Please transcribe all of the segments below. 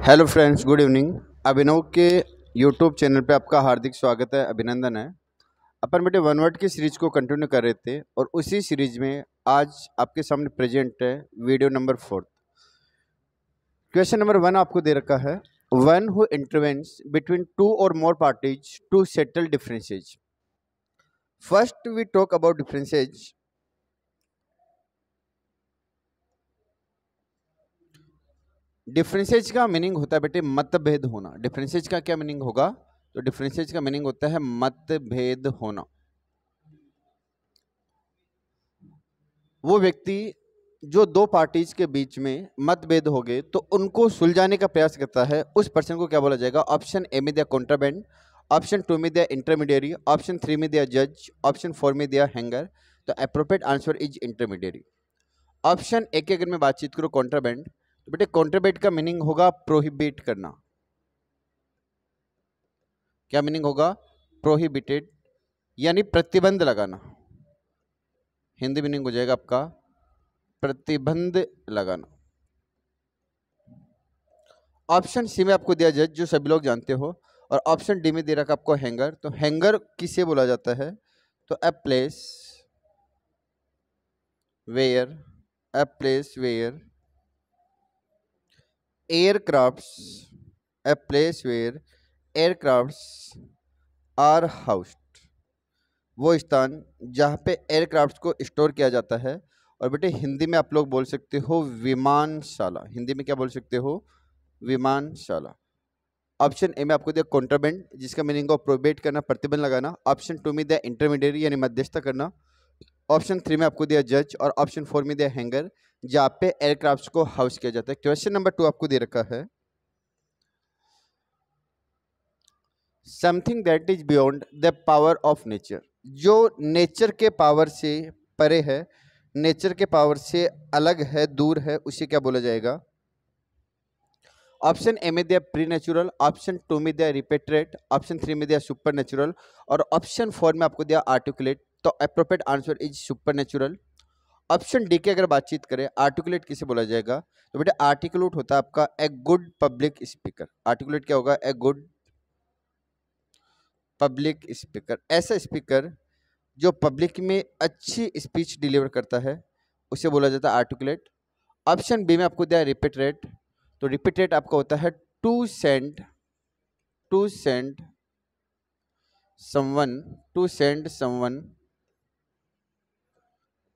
Hello friends, good evening. Abhinav के YouTube channel पे आपका हार्दिक स्वागत है, अभिनंदन है। अपन बेटे वन वर्ड की सीरीज को कंटिन्यू कर रहे थे और उसी सीरीज में आज आपके सामने प्रेजेंट है वीडियो नंबर 4। क्वेश्चन नंबर 1 आपको दे रखा है, one who intervenes between two और more parties to settle differences. First we talk about differences. Differences का मीनिंग होता है बेटे मतभेद होना। डिफरेंसेज का क्या मीनिंग होगा? तो डिफरेंसेज का मीनिंग होता है मतभेद होना। वो व्यक्ति जो दो पार्टीज के बीच में मतभेद हो गए तो उनको सुलझाने का प्रयास करता है, उस पर्सन को क्या बोला जाएगा? ऑप्शन ए में दिया कॉन्ट्राबैंड, ऑप्शन 2 में दिया इंटरमीडियरी, ऑप्शन 3 में दिया जज, ऑप्शन 4 में दिया हैंगर। तो appropriate answer is intermediary. Option A की अगर मैं बातचीत करूं कॉन्ट्राबैंड, तो बेटे कॉन्ट्राबैंड का मीनिंग होगा प्रोहिबिट करना। क्या मीनिंग होगा? प्रोहिबिटेड, यानी प्रतिबंध लगाना। हिंदी मीनिंग हो जाएगा आपका प्रतिबंध लगाना। ऑप्शन सी में आपको दिया जज, जो सभी लोग जानते हो, और ऑप्शन डी में दे रखा आपको हैंगर। तो हैंगर किसे बोला जाता है? तो a place where aircrafts a place where aircrafts are housed. वो स्थान जहाँ पे एयरक्राफ्ट्स को स्टोर किया जाता है। और बेटे हिंदी में आप लोग बोल सकते हो विमानशाला। हिंदी में क्या बोल सकते हो? विमानशाला। ऑप्शन ए में आपको दिया कॉन्ट्राबैंड, जिसका मीनिंग हो प्रोहिबिट करना, प्रतिबंध लगाना। ऑप्शन 2 में दिया इंटरमीडियरी यानी मध्यस्थता करना। ऑप्शन 3 में आपको दिया जज और ऑप्शन 4 में दिया हैंगर, जहाँ पे एयरक्राफ्ट्स को हाउस किया जाता है। क्वेश्चन नंबर 2 आपको दे रखा है, something that is beyond the power of nature. जो नेचर के पावर से परे है, नेचर के पावर से अलग है, दूर है, उसे क्या बोला जाएगा? ऑप्शन ए में दिया प्री नेचुरल, ऑप्शन 2 में दिया रिपेट्रेट, ऑप्शन 3 में दिया सुपर नेचुरल और ऑप्शन 4 में आपको दिया आर्टिकुलेट। तो appropriate answer is super natural. Option D की अगर बातचीत करें, आर्टिकुलेट किसे बोला जाएगा? तो बेटा आर्टिकुलेट होता है आपका a good public speaker. Articulate क्या होगा? A good public speaker. ऐसा स्पीकर जो पब्लिक में अच्छी स्पीच डिलीवर करता है, उसे बोला जाता है आर्टिकुलेट। ऑप्शन बी में आपको दिया रिपीट। तो रिपीट आपका होता है to send someone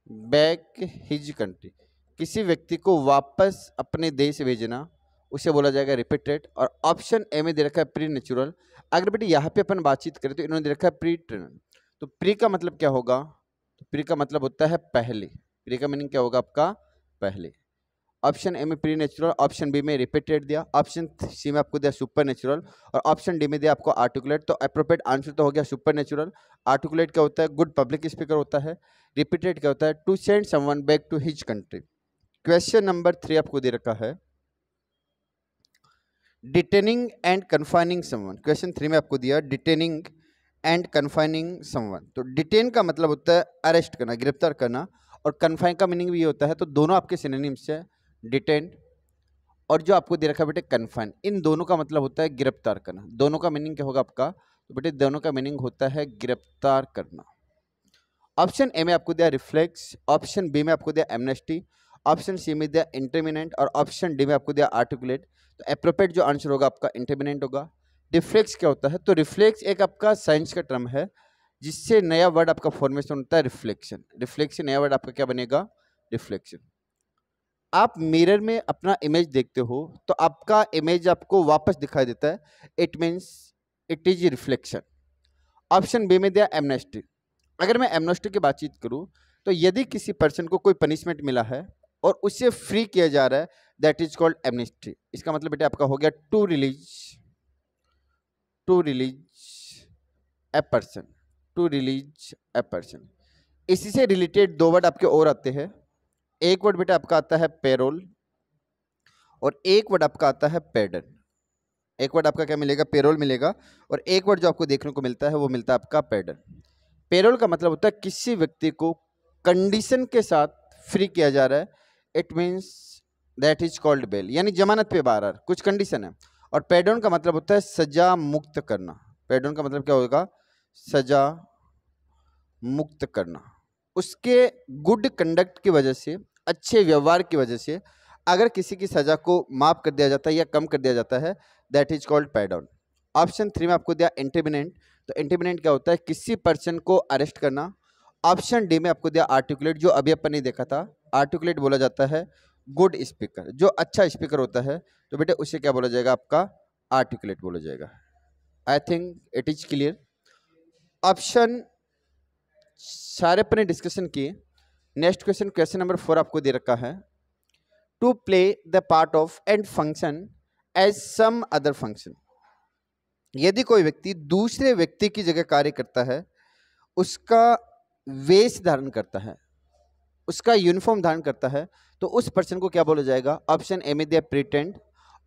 back his country. किसी व्यक्ति को वापस अपने देश भेजना, उसे बोला जाएगा रिपीटेड। और ऑप्शन ए में दे रखा है प्री नेचुरल। अगर बेटे यहाँ पे अपन बातचीत करें तो इन्होंने दे रखा है प्री ट्रेनल। तो प्री का मतलब क्या होगा? तो प्री का मतलब होता है पहले। प्री का मीनिंग क्या होगा आपका? पहले। ऑप्शन ए में प्री नेचुरल, ऑप्शन बी में रिपीटेड दिया, ऑप्शन सी में आपको दिया सुपर नेचुरल और ऑप्शन डी में दिया आपको आर्टिकुलेट। तो अप्रोप्रिएट आंसर तो हो गया सुपर नेचुरल। आर्टिकुलेट क्या होता है? गुड पब्लिक स्पीकर होता है। रिपीटेड क्या होता है? To send someone back to his country. Question number 3 आपको दे रखा है, detaining and confining someone. Question 3 में आपको दिया डिटेनिंग एंड कन्फाइनिंग समवन। तो डिटेन का मतलब होता है अरेस्ट करना, गिरफ्तार करना, और कन्फाइन का मीनिंग भी ये होता है। तो दोनों आपके सिनोनिम्स है, डिटेन और जो आपको दे रखा है बेटे कन्फाइन। इन दोनों का मतलब होता है गिरफ्तार करना। दोनों का मीनिंग क्या होगा आपका? तो बेटे दोनों का मीनिंग होता है गिरफ्तार करना। ऑप्शन ए में आपको दिया रिफ्लेक्स, ऑप्शन बी में आपको दिया एमनेस्टी, ऑप्शन सी में दिया इंटरमिनेंट और ऑप्शन डी में आपको दिया आर्टिकुलेट। तो एप्रोप्रिएट जो आंसर होगा आपका इंटरमिनेंट होगा। रिफ्लेक्स क्या होता है? तो रिफ्लेक्स एक आपका साइंस का टर्म है, जिससे नया वर्ड आपका फॉर्मेशन होता है रिफ्लेक्शन। रिफ्लेक्शन नया वर्ड आपका क्या बनेगा? रिफ्लेक्शन। आप मिरर में अपना इमेज देखते हो तो आपका इमेज आपको वापस दिखाई देता है, it means it is reflection. Option B में दिया एमनेस्टी। अगर मैं एमनेस्टी की बातचीत करूं तो यदि किसी पर्सन को कोई पनिशमेंट मिला है और उसे फ्री किया जा रहा है, दैट इज कॉल्ड एमनेस्टी। इसका मतलब बेटा आपका हो गया to release a person, to release a person. इसी से रिलेटेड दो वर्ड आपके और आते हैं। एक वर्ड बेटा आपका आता है पेरोल और एक वर्ड आपका आता है पेडन। एक वर्ड आपका क्या मिलेगा? पेरोल मिलेगा। और एक वर्ड जो आपको देखने को मिलता है वो मिलता है आपका पेडन। पेरोल का मतलब होता है किसी व्यक्ति को कंडीशन के साथ फ्री किया जा रहा है, it means that is called bail, यानी जमानत पे बाहर, कुछ कंडीशन है। और पैडोन का मतलब होता है सजा मुक्त करना। पैडोन का मतलब क्या होगा? सजा मुक्त करना। उसके गुड कंडक्ट की वजह से, अच्छे व्यवहार की वजह से अगर किसी की सजा को माफ कर दिया जाता है या कम कर दिया जाता है, दैट इज कॉल्ड पैडोन। ऑप्शन 3 में आपको दिया इंटिमिनेंट। तो इंटिमिनेंट क्या होता है? किसी पर्सन को अरेस्ट करना। ऑप्शन डी में आपको दिया आर्टिकुलेट, जो अभी अपन ने देखा था। आर्टिकुलेट बोला जाता है गुड स्पीकर, जो अच्छा स्पीकर होता है, तो बेटे उसे क्या बोला जाएगा? आपका आर्टिकुलेट बोला जाएगा। I think it is clear. Option सारे अपने डिस्कशन किए। नेक्स्ट क्वेश्चन, क्वेश्चन नंबर 4 आपको दे रखा है, to play the part of and function as some other function. यदि कोई व्यक्ति दूसरे व्यक्ति की जगह कार्य करता है, उसका वेश धारण करता है, उसका यूनिफॉर्म धारण करता है, तो उस पर्सन को क्या बोला जाएगा? ऑप्शन ए में दिया प्रिटेंड,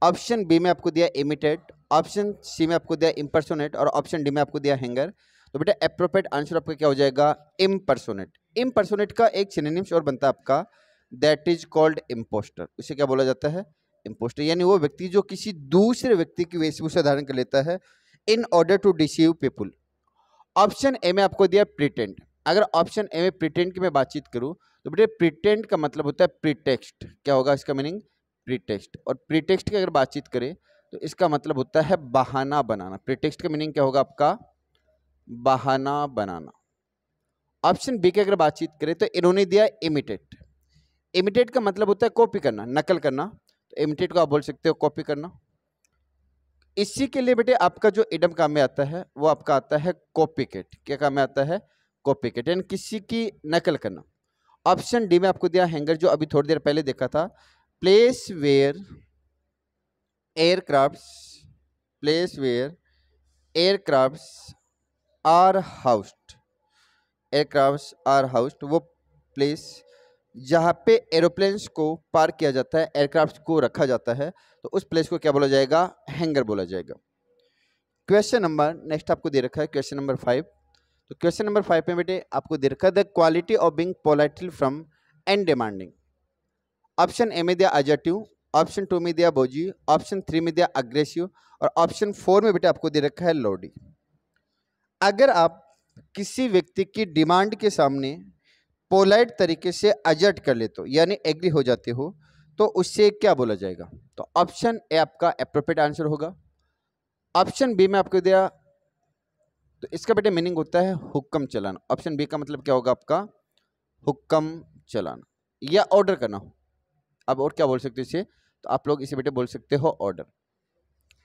ऑप्शन बी में आपको दिया इमिटेट, ऑप्शन सी में आपको दिया इम्पर्सोनेट और ऑप्शन डी में आपको दिया हैंगर। तो बेटा एप्रोप्रिएट आंसर आपका क्या हो जाएगा? इम्पर्सोनेट। इम्पर्सोनेट का एक सिनोनिम्स और बनता है आपका, दैट इज कॉल्ड इम्पोस्टर। उसे क्या बोला जाता है? इम्पोस्टर, यानी वो व्यक्ति जो किसी दूसरे व्यक्ति की वेशभूषा धारण कर लेता है in order to deceive people. Option A में आपको दिया प्रिटेंड। अगर ऑप्शन ए में प्रिटेंड की मैं बातचीत करूं, तो बेटे प्रिटेंड का मतलब होता है प्रीटेक्स्ट। क्या होगा इसका मीनिंग? प्रीटेक्स्ट। और प्रीटेक्स्ट की अगर बातचीत करें तो इसका मतलब होता है बहाना बनाना। प्रीटेक्स्ट का मीनिंग क्या होगा आपका? बहाना बनाना। ऑप्शन बी की अगर बातचीत करें तो इन्होंने दिया इमिटेट। इमिटेट का मतलब होता है कॉपी करना, नकल करना। तो इमिटेट को आप बोल सकते हो कॉपी करना। इसी के लिए बेटे आपका जो इडम काम में आता है वो आपका आता है कॉपीकेट। क्या काम में आता है? कॉपीकेट, यानी किसी की नकल करना। ऑप्शन डी में आपको दिया हैंगर, जो अभी थोड़ी देर पहले देखा था, place where aircrafts, place where aircrafts are housed, aircrafts are housed, वो प्लेस जहाँ पे एरोप्लेन्स को पार्क किया जाता है, एयरक्राफ्ट को रखा जाता है, तो उस प्लेस को क्या बोला जाएगा? हैंगर बोला जाएगा। क्वेश्चन नंबर नेक्स्ट आपको दे रखा है क्वेश्चन नंबर 5। तो क्वेश्चन नंबर 5 में बेटे आपको दे रखा है the quality of being politely from and demanding. Option A में दिया अजर्टिव, ऑप्शन 2 में दिया बोजी, ऑप्शन 3 में दिया अग्रेसिव और ऑप्शन 4 में बेटे आपको दे रखा है लोडी। अगर आप किसी व्यक्ति की डिमांड के सामने पोलाइट तरीके से अजर्ट कर लेते हो, यानी एग्री हो जाते हो, तो उससे क्या बोला जाएगा? तो ऑप्शन ए आपका एप्रोप्रिएट आंसर होगा। ऑप्शन बी में आपको दिया, तो इसका बेटे मीनिंग होता है हुक्म चलाना। ऑप्शन बी का मतलब क्या होगा आपका? हुक्म चलाना या ऑर्डर करना। अब और क्या बोल सकते हो इसे? तो आप लोग इसे बेटे बोल सकते हो ऑर्डर।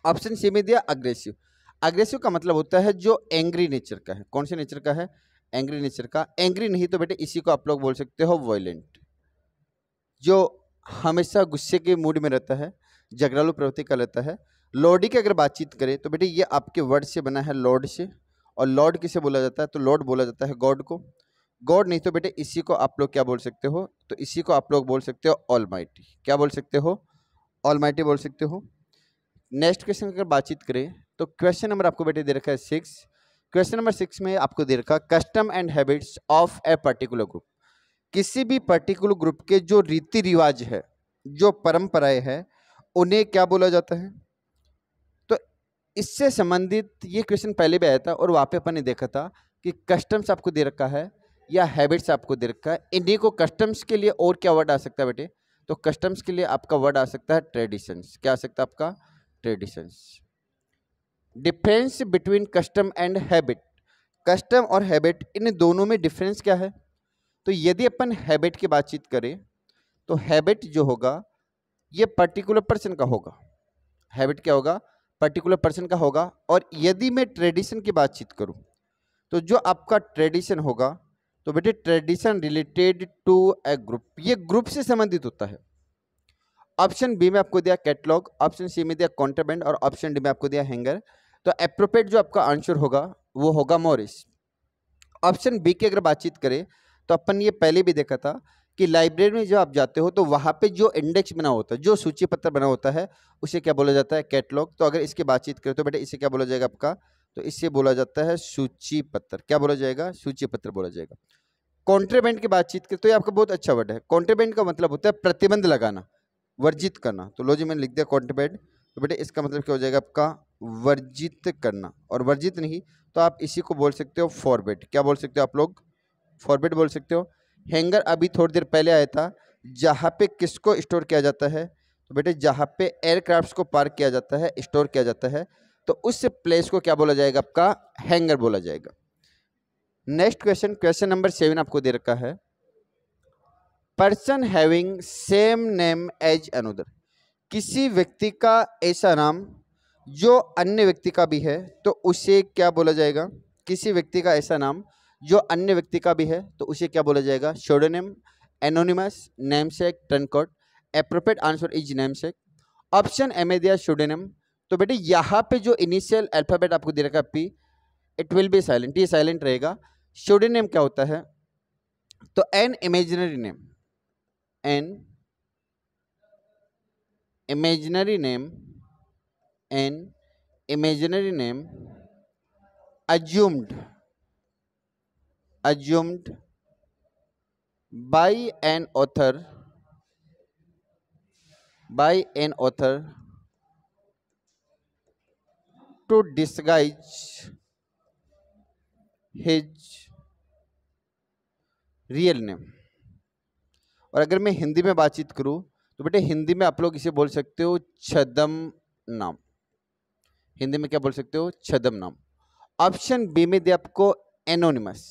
ऑप्शन सी में दिया अग्रेसिव। अग्रेसिव का मतलब होता है जो एंग्री नेचर का है। कौन से नेचर का है? एंग्री नेचर का। एंग्री नहीं तो बेटे इसी को आप लोग बोल सकते हो वायलेंट, जो हमेशा गुस्से के मूड में रहता है, झगड़ालू प्रवृत्ति का रहता है। लॉर्डी की अगर बातचीत करें तो बेटे ये आपके वर्ड से बना है, लॉर्ड से। और लॉर्ड किसे बोला जाता है? तो लॉर्ड बोला जाता है गॉड को। गॉड नहीं तो बेटे इसी को आप लोग क्या बोल सकते हो? तो इसी को आप लोग बोल सकते हो ऑलमाइटी। क्या बोल सकते हो? ऑलमाइटी बोल सकते हो। नेक्स्ट क्वेश्चन की अगर बातचीत करें तो क्वेश्चन नंबर आपको बेटे दे रखा है 6। क्वेश्चन नंबर 6 में आपको दे रखा custom and habits of a particular group. किसी भी पर्टिकुलर ग्रुप के जो रीति रिवाज है, जो परंपराएं हैं, उन्हें क्या बोला जाता है? तो इससे संबंधित ये क्वेश्चन पहले भी आया था और वहाँ पे अपन ने देखा था कि कस्टम्स आपको दे रखा है या हैबिट्स आपको दे रखा है। इन्हीं को कस्टम्स के लिए और क्या वर्ड आ सकता है बेटे? तो कस्टम्स के लिए आपका वर्ड आ सकता है ट्रेडिशंस। क्या आ सकता है आपका? Traditions. Difference between custom and habit. Custom और हैबिट, इन दोनों में डिफरेंस क्या है? तो यदि अपन हैबिट की बातचीत करें तो हैबिट जो होगा ये पर्टिकुलर पर्सन का होगा। हैबिट क्या होगा? पर्टिकुलर पर्सन का होगा। और यदि मैं ट्रेडिशन की बातचीत करूं तो जो आपका ट्रेडिशन होगा, तो बेटे tradition related to a group, ये ग्रुप से संबंधित होता है। ऑप्शन बी में आपको दिया कैटलॉग, ऑप्शन सी में दिया कॉन्ट्राबैंड और ऑप्शन डी में आपको दिया हैंगर। तो एप्रोप्रिएट जो आपका आंसर होगा वो होगा मॉरिस। ऑप्शन बी की अगर बातचीत करें तो अपन ये पहले भी देखा था कि लाइब्रेरी में जब आप जाते हो तो वहाँ पे जो इंडेक्स बना होता है, जो सूची पत्र बना होता है, उसे क्या बोला जाता है? कैटलॉग। तो अगर इसकी बातचीत करें तो बेटे इसे क्या बोला जाएगा आपका? तो इससे बोला जाता है सूची पत्र। क्या बोला जाएगा? सूची पत्र बोला जाएगा। कॉन्ट्राबैंड की बातचीत करें तो ये आपका बहुत अच्छा वर्ड है। कॉन्ट्राबैंड का मतलब होता है प्रतिबंध लगाना, वर्जित करना, तो लो जी मैंने लिख दिया कॉन्ट्रीबेट, तो बेटे इसका मतलब क्या हो जाएगा आपका वर्जित करना, और वर्जित नहीं तो आप इसी को बोल सकते हो फॉरबिड। क्या बोल सकते हो आप लोग? फॉरबिड बोल सकते हो। हैंगर अभी थोड़ी देर पहले आया था, जहाँ पे किसको स्टोर किया जाता है? तो बेटे जहाँ पे एयरक्राफ्ट्स को पार्क किया जाता है, स्टोर किया जाता है, तो उस प्लेस को क्या बोला जाएगा? आपका हैंगर बोला जाएगा। नेक्स्ट क्वेश्चन, क्वेश्चन नंबर 7 आपको दे रखा है, person having same name as another. किसी व्यक्ति का ऐसा नाम जो अन्य व्यक्ति का भी है, तो उसे क्या बोला जाएगा? किसी व्यक्ति का ऐसा नाम जो अन्य व्यक्ति का भी है, तो उसे क्या बोला जाएगा? Pseudonym, anonymous, namesake, turncoat. Appropriate answer is namesake. Option A में दिया शोडोनिम, तो बेटे यहाँ पे जो इनिशियल अल्फाबेट आपको दे रखा है P, it will be silent, ये साइलेंट रहेगा। शोडोनिम क्या होता है? तो एन इमेजिनरी नेम, एन imaginary name, an imaginary name assumed by an author to disguise his real name। और अगर मैं हिंदी में बातचीत करूं तो बेटे हिंदी में आप लोग इसे बोल सकते हो छद्म नाम। हिंदी में क्या बोल सकते हो? छद्म नाम। ऑप्शन बी में दिया आपको एनोनिमस।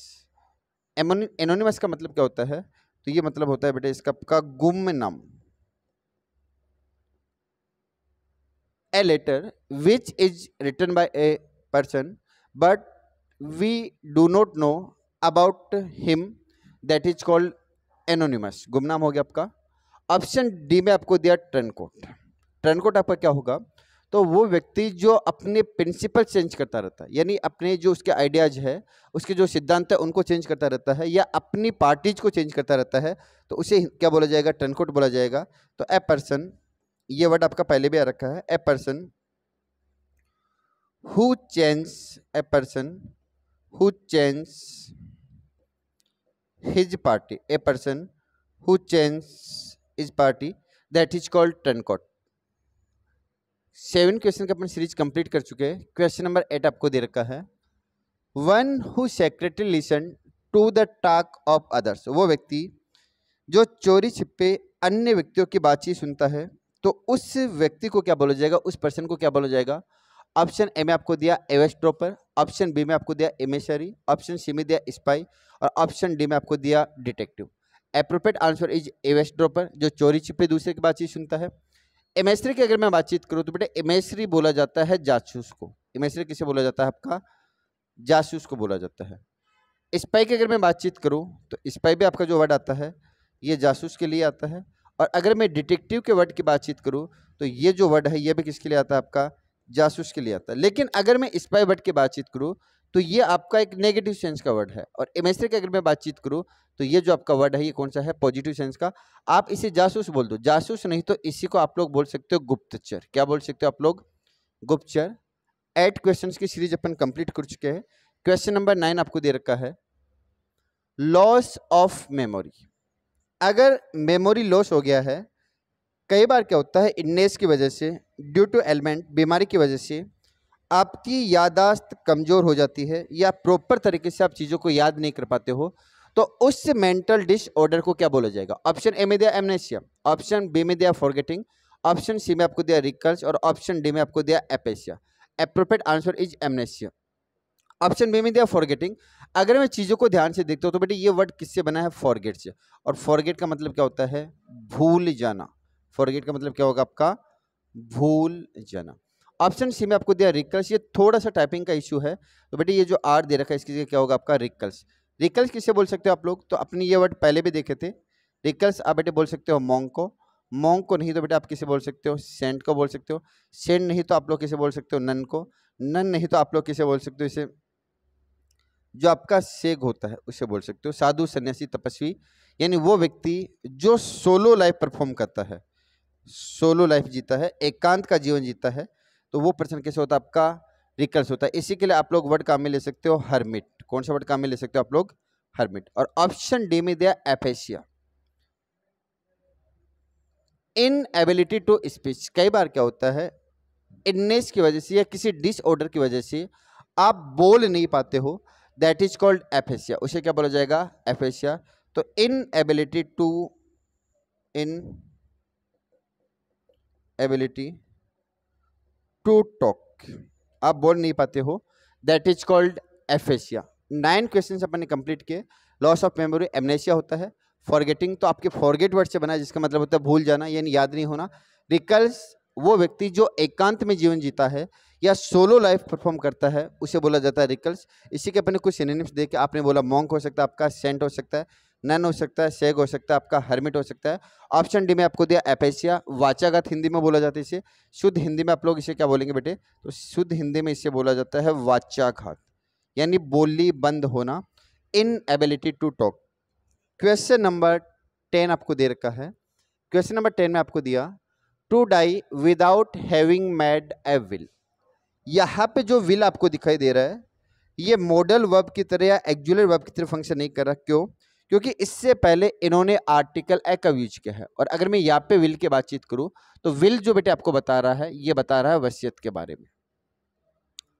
एनोनिमस का मतलब क्या होता है? तो ये मतलब होता है बेटे इसका आपका गुम नाम। A letter which is written by a person but we do not know about him, that is called anonymous। गुमनाम हो गया आपका। ऑप्शन डी में आपको दिया टर्नकोट। टर्नकोट आपका क्या होगा? तो वो व्यक्ति जो अपने प्रिंसिपल चेंज करता रहता है, यानी अपने जो उसके आइडियाज है, उसके जो सिद्धांत है उनको चेंज करता रहता है, या अपनी पार्टीज को चेंज करता रहता है, तो उसे क्या बोला जाएगा? टर्नकोट बोला जाएगा। तो ए पर्सन, ये वर्ड आपका पहले भी आ रखा है, a person who change, a person who change his party, a person who change his party, that is called turncoat। 7 question का अपन सीरीज कंप्लीट कर चुके हैं। क्वेश्चन नंबर 8 आपको दे रखा है, one who secretly listen to the talk of others. वो व्यक्ति जो चोरी छिपे अन्य व्यक्तियों की बातचीत सुनता है, तो उस व्यक्ति को क्या बोला जाएगा? उस पर्सन को क्या बोला जाएगा? ऑप्शन ए में आपको दिया एवेस्ट्रोपर, ऑप्शन बी में आपको दिया एमेसरी, ऑप्शन सी में दिया स्पाई, और ऑप्शन डी में आपको दिया डिटेक्टिव। एप्रोप्रिएट आंसर इज एवेस्ट्रोपर, जो चोरी छिपे दूसरे की बातचीत सुनता है। एमेसरी की अगर मैं बातचीत करूं तो बेटे एमेसरी बोला जाता है जासूस को। एमेसरी किसे बोला जाता है? आपका जासूस को बोला जाता है। स्पाई की अगर मैं बातचीत करूं तो स्पाई भी आपका जो वर्ड आता है ये जासूस के लिए आता है। और अगर मैं डिटेक्टिव के वर्ड की बातचीत करूं तो ये जो वर्ड है ये भी किसके लिए आता है? आपका जासूस के लिए आता है। लेकिन अगर मैं स्पाई वर्ड की बातचीत करूं तो ये आपका एक नेगेटिव सेंस का वर्ड है। और एमेसरी की अगर मैं बातचीत करूं तो ये जो आपका वर्ड है ये कौन सा है? पॉजिटिव सेंस का। आप इसे जासूस बोल दो, जासूस नहीं तो इसी को आप लोग बोल सकते हो गुप्तचर। क्या बोल सकते हो आप लोग? गुप्तचर। 8 क्वेश्चंस की सीरीज अपन कंप्लीट कर चुके हैं। क्वेश्चन नंबर 9 आपको दे रखा है, लॉस ऑफ मेमोरी। अगर मेमोरी लॉस हो गया है, कई बार क्या होता है इलनेस की वजह से, ड्यू टू एलिमेंट, बीमारी की वजह से आपकी याददाश्त कमज़ोर हो जाती है या प्रॉपर तरीके से आप चीज़ों को याद नहीं कर पाते हो, तो उस मेंटल डिसऑर्डर को क्या बोला जाएगा? ऑप्शन ए में दिया एमनेसिया, ऑप्शन बी में दिया फॉरगेटिंग, ऑप्शन सी में आपको दिया रिकल्स, और ऑप्शन डी में आपको दिया aphasia. Appropriate answer is amnesia. Option B में दिया फॉरगेटिंग। अगर मैं चीज़ों को ध्यान से देखता हूँ तो बेटे ये वर्ड किससे बना है? फॉरगेट से। और फॉरगेट का मतलब क्या होता है? भूल जाना। फॉरगेट का मतलब क्या होगा आपका? भूल जाना। ऑप्शन सी में आपको दिया रिकल्स, ये थोड़ा सा टाइपिंग का इशू है, तो बेटे ये जो आर दे रखा है इसकी जगह क्या होगा आपका? रिकल्स। रिकल्स किससे बोल सकते हो आप लोग? तो अपने ये वर्ड पहले भी देखे थे। रिकल्स आप बेटे बोल सकते हो मॉन्ग को, मॉन्ग को नहीं तो बेटे आप किसे बोल सकते हो? सेंट को बोल सकते हो, सेंट नहीं तो आप लोग किसे बोल सकते हो? नन को, नन नहीं तो आप लोग किसे बोल सकते हो? इसे जो आपका सेग होता है उसे बोल सकते हो। साधु, सन्यासी, तपस्वी, यानी वो व्यक्ति जो सोलो लाइफ परफॉर्म करता है, सोलो लाइफ जीता है, एकांत का जीवन जीता है, तो वो पर्सन कैसे होता है? आपका रिकल्स होता है। इसी के लिए आप लोग वर्ड काम में ले सकते हो हर्मिट। कौन सा वर्ड काम में ले सकते हो आप लोग? हर्मिट। और ऑप्शन डी में दिया एपेसिया। इनएबिलिटी टू स्पीच, कई बार क्या होता है इलनेस की वजह से या किसी डिसऑर्डर की वजह से आप बोल नहीं पाते हो, दैट इज कॉल्ड एफेसिया। उसे क्या बोला जाएगा? एफेसिया। तो इनएबिलिटी टू टॉक, आप बोल नहीं पाते हो, that is called aphasia. 9 questions अपन ने कंप्लीट किए। लॉस ऑफ मेमोरी, एमनेसिया होता है। फॉरगेटिंग तो आपके फॉरगेट वर्ड से बना है, जिसका मतलब होता है भूल जाना यानी याद नहीं होना। रिकल्स, वो व्यक्ति जो एकांत में जीवन जीता है या सोलो लाइफ परफॉर्म करता है उसे बोला जाता है रिकल्स। इसी के अपन ने कुछ सिनोनिम्स देखे, आपने बोला मॉन्क हो सकता है आपका, सेंट हो सकता है, नन हो सकता है, सेग हो सकता है आपका, हर्मिट हो सकता है। ऑप्शन डी में आपको दिया एपेसिया, वाचाघात हिंदी में बोला जाता है इसे। शुद्ध हिंदी में आप लोग इसे क्या बोलेंगे बेटे? तो शुद्ध हिंदी में इसे बोला जाता है वाचाघात, यानी बोली बंद होना, inability to talk. Question number 10 आपको दे रखा है। क्वेश्चन नंबर 10 में आपको दिया to die without having made a will. यहाँ पे जो विल आपको दिखाई दे रहा है ये मॉडल वर्ब की तरह या एक्जुलर वर्ब की तरह फंक्शन नहीं कर रहा। क्यों? क्योंकि इससे पहले इन्होंने आर्टिकल ए का यूज किया है। और अगर मैं यहाँ पे विल की बातचीत करूं तो विल जो बेटे आपको बता रहा है ये बता रहा है वसीयत के बारे में।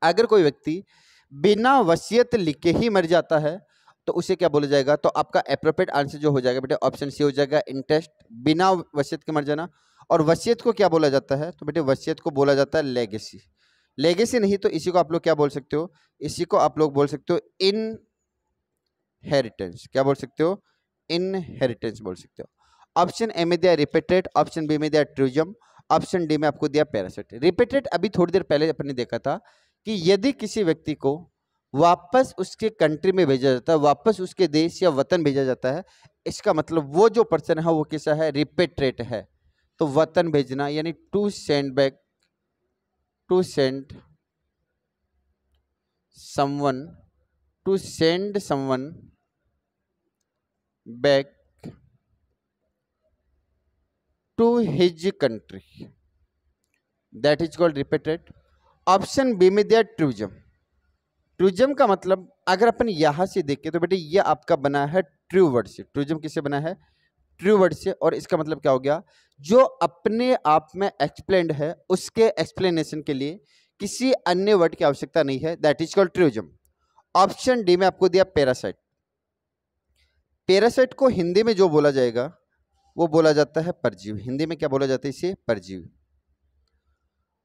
अगर कोई व्यक्ति बिना वसीयत लिखे ही मर जाता है तो उसे क्या बोला जाएगा? तो आपका एप्रोप्रिएट आंसर जो हो जाएगा बेटे ऑप्शन सी हो जाएगा, इंटेस्ट, बिना वसीयत के मर जाना। और वसीयत को क्या बोला जाता है? तो बेटे वसीयत को बोला जाता है लेगेसी। लेगेसी नहीं तो इसी को आप लोग क्या बोल सकते हो? इसी को आप लोग बोल सकते हो इनहेरिटेंस। क्या बोल सकते हो? इनहेरिटेंस बोल सकते हो। ऑप्शन ए में दिया रिपीटेड, ऑप्शन बी में दिया ट्रूजम, ऑप्शन डी में आपको दिया पैरासिट। रिपीटेड अभी थोड़ी देर पहले अपन ने देखा था कि यदि किसी व्यक्ति को वापस उसके कंट्री में भेजा जाता है, वापस उसके देश या वतन भेजा जाता है, इसका मतलब वो जो पर्सन है वो कैसा है? रिपेट्रेट है। तो वतन भेजना यानी to send back, to send someone, to send someone back to his country, that is called repatriate. Option B में दिया ट्रूजम। ट्रूजम का मतलब अगर अपन यहां से देखें तो बेटे ये आपका बना है ट्रू वर्ड से। ट्रूजम किससे बना है? ट्रू वर्ड से। और इसका मतलब क्या हो गया? जो अपने आप में एक्सप्लेन्ड है उसके एक्सप्लेनेशन के लिए किसी अन्य वर्ड की आवश्यकता नहीं है, that is called truism. Option D में आपको दिया पैरासाइट। पैरासाइट को हिंदी में जो बोला जाएगा वो बोला जाता है परजीवी। हिंदी में क्या बोला जाता है इसे? परजीवी।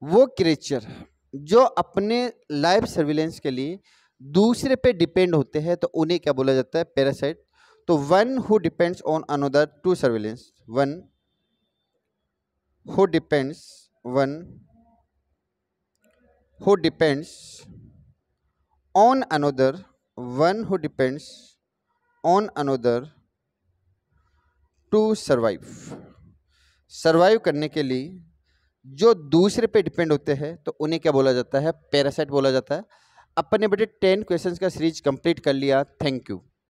वो क्रिएचर जो अपने लाइफ सर्विलेंस के लिए दूसरे पे डिपेंड होते हैं तो उन्हें क्या बोला जाता है? पैरासाइट। तो one who depends on another to surveillance, one who depends on another, one who depends on another to survive. Survive करने के लिए जो दूसरे पे डिपेंड होते हैं तो उन्हें क्या बोला जाता है? पैरासाइट बोला जाता है। अपन ने बेटे 10 क्वेश्चंस का सीरीज कंप्लीट कर लिया। Thank you.